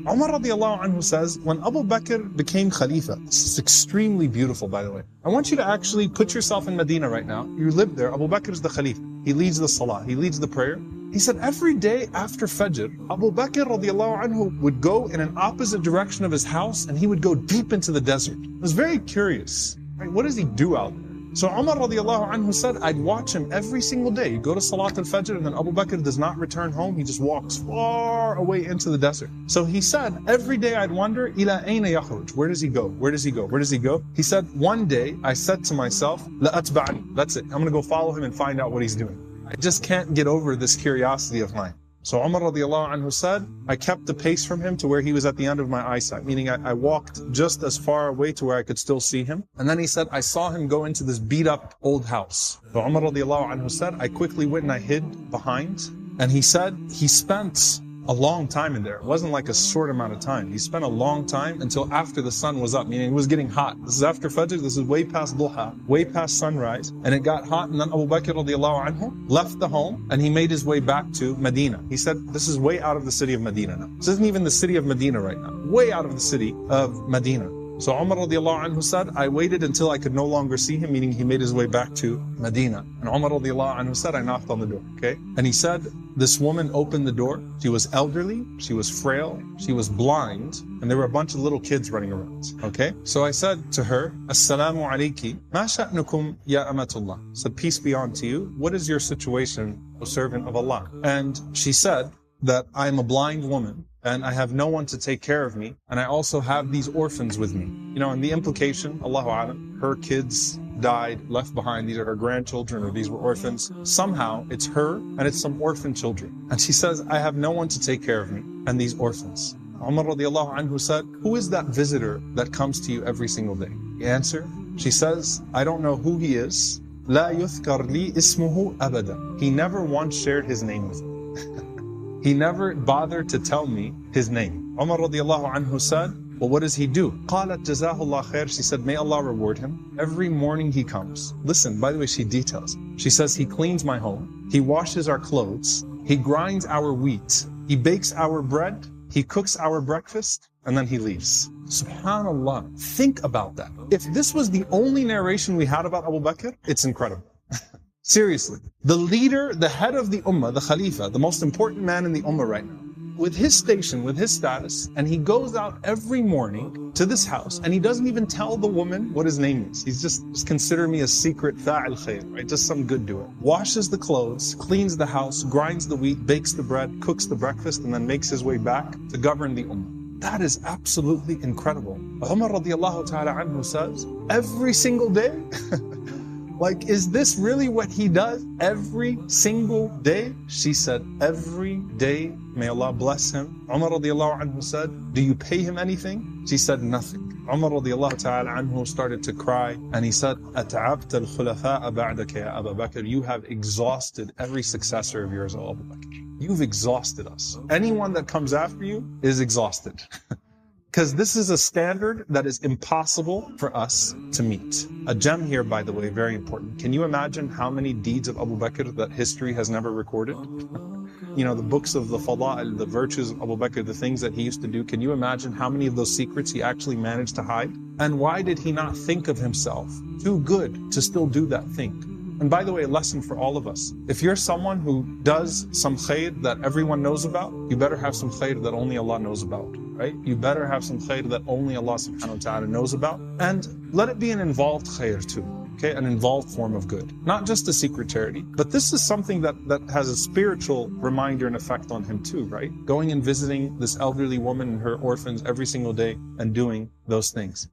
Umar radiallahu anhu says, when Abu Bakr became Khalifa, this is extremely beautiful by the way. I want you to actually put yourself in Medina right now. You live there, Abu Bakr is the Khalifa. He leads the Salah, he leads the prayer. He said every day after Fajr, Abu Bakr radiallahu anhu would go in an opposite direction of his house and he would go deep into the desert. I was very curious, right? What does he do out there? So Umar radiallahu anhu said, I'd watch him every single day. He'd go to Salat al-Fajr and then Abu Bakr does not return home. He just walks far away into the desert. So he said, every day I'd wonder, ila ayna yakhruj? Where does he go? Where does he go? Where does he go? He said, one day I said to myself, la atba'ani. That's it. I'm going to go follow him and find out what he's doing. I just can't get over this curiosity of mine. So Umar radiallahu anhu said, I kept the pace from him to where he was at the end of my eyesight, meaning I walked just as far away to where I could still see him. And then he said, I saw him go into this beat up old house. So Umar radiallahu anhu said, I quickly went and I hid behind. And he said, he spent a long time in there. It wasn't like a short amount of time. He spent a long time until after the sun was up, meaning it was getting hot. This is after Fajr, this is way past Duha, way past sunrise, and it got hot, and then Abu Bakr radiallahu anhu left the home and he made his way back to Medina. He said, this is way out of the city of Medina now. This isn't even the city of Medina right now. Way out of the city of Medina. So Umar radiallahu anhu said, I waited until I could no longer see him, meaning he made his way back to Medina. And Umar radiallahu anhu said, I knocked on the door, okay? And he said, this woman opened the door. She was elderly, she was frail, she was blind, and there were a bunch of little kids running around, okay? So I said to her, Assalamu alayki, ma sha'nukum ya amatullah. I said, peace be unto you. What is your situation, O servant of Allah? And she said that I am a blind woman, and I have no one to take care of me, and I also have these orphans with me. You know, and the implication, Allahu A'lam, her kids died, left behind, these are her grandchildren, or these were orphans. Somehow, it's her, and it's some orphan children. And she says, I have no one to take care of me, and these orphans. Umar radiallahu anhu said, who is that visitor that comes to you every single day? The answer, she says, I don't know who he is. La yuthkar li ismuhu abada. He never once shared his name with me. He never bothered to tell me his name. Umar radiallahu anhu said, well, what does he do? قالت جزاه الله خير. She said, may Allah reward him. Every morning he comes. Listen, by the way, she details. She says, he cleans my home. He washes our clothes. He grinds our wheat. He bakes our bread. He cooks our breakfast. And then he leaves. Subhanallah. Think about that. If this was the only narration we had about Abu Bakr, it's incredible. Seriously, the leader, the head of the ummah, the Khalifa, the most important man in the ummah right now, with his station, with his status, and he goes out every morning to this house, and he doesn't even tell the woman what his name is. He's just consider me a secret fa'il khair, right? Just some good doer. Washes the clothes, cleans the house, grinds the wheat, bakes the bread, cooks the breakfast, and then makes his way back to govern the ummah. That is absolutely incredible. Umar radiallahu ta'ala anhu says, every single day, like, is this really what he does every single day? She said, every day, may Allah bless him. Umar radiallahu anhu said, do you pay him anything? She said, nothing. Umar radiallahu ta'ala anhu started to cry, and he said, أَتَعَبْتَ الْخُلَفَاءَ بَعْدَكَ يَا أَبَا بَكْرِ. You have exhausted every successor of yours, O Abu Bakr. You've exhausted us. Anyone that comes after you is exhausted. Because this is a standard that is impossible for us to meet. A gem here, by the way, very important. Can you imagine how many deeds of Abu Bakr that history has never recorded? You know, the books of the Fada'il, the virtues of Abu Bakr, the things that he used to do. Can you imagine how many of those secrets he actually managed to hide? And why did he not think of himself too good to still do that thing? And by the way, a lesson for all of us. If you're someone who does some khair that everyone knows about, you better have some khair that only Allah knows about, right? You better have some khair that only Allah subhanahu wa ta'ala knows about. And let it be an involved khair too, okay? An involved form of good. Not just a secret charity, but this is something that has a spiritual reminder and effect on him too, right? Going and visiting this elderly woman and her orphans every single day and doing those things.